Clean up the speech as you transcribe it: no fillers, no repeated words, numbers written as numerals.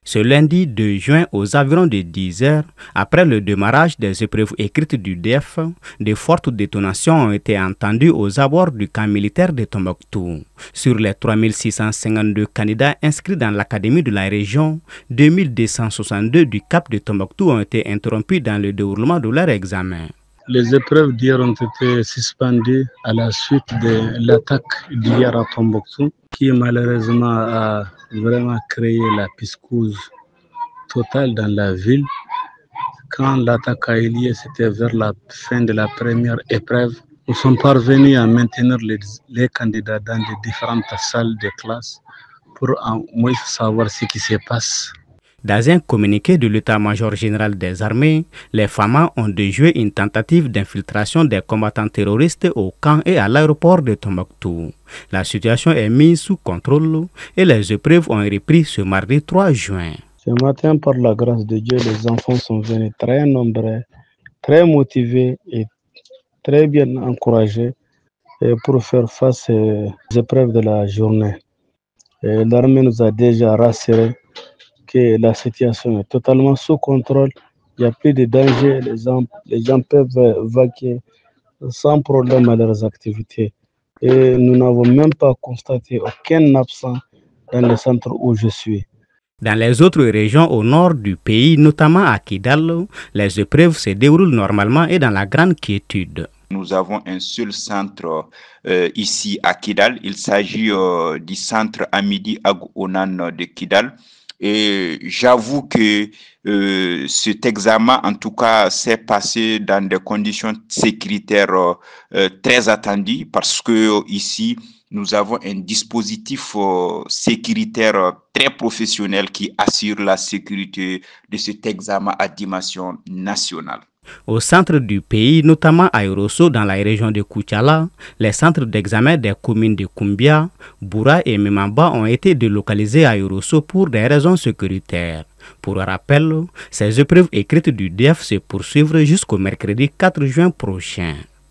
Ce lundi 2 juin, aux environs de 10 heures, après le démarrage des épreuves écrites du DEF, de fortes détonations ont été entendues aux abords du camp militaire de Tombouctou. Sur les 3652 candidats inscrits dans l'académie de la région, 2262 du Cap de Tombouctou ont été interrompus dans le déroulement de leur examen. Les épreuves d'hier ont été suspendues à la suite de l'attaque d'hier à Tombouctou, qui malheureusement a vraiment créé la piscose totale dans la ville. Quand l'attaque a eu lieu, c'était vers la fin de la première épreuve. Nous sommes parvenus à maintenir les candidats dans les différentes salles de classe pour au moins savoir ce qui se passe. Dans un communiqué de l'état-major général des armées, les FAMA ont déjoué une tentative d'infiltration des combattants terroristes au camp et à l'aéroport de Tombouctou. La situation est mise sous contrôle et les épreuves ont repris ce mardi 3 juin. Ce matin, par la grâce de Dieu, les enfants sont venus très nombreux, très motivés et très bien encouragés pour faire face aux épreuves de la journée. L'armée nous a déjà rassurés que la situation est totalement sous contrôle, il n'y a plus de danger, les gens peuvent vaquer sans problème à leurs activités. Et nous n'avons même pas constaté aucun absent dans le centre où je suis. Dans les autres régions au nord du pays, notamment à Kidal, les épreuves se déroulent normalement et dans la grande quiétude. Nous avons un seul centre ici à Kidal. Il s'agit du centre Amidi Ag-Onan de Kidal. Et j'avoue que cet examen, en tout cas, s'est passé dans des conditions sécuritaires très attendues parce que ici, nous avons un dispositif sécuritaire très professionnel qui assure la sécurité de cet examen à dimension nationale. Au centre du pays, notamment à Yorosso, dans la région de Koutiala, les centres d'examen des communes de Koumbia, Boura et Memamba ont été délocalisés à Yorosso pour des raisons sécuritaires. Pour rappel, ces épreuves écrites du DEF se poursuivent jusqu'au mercredi 4 juin prochain.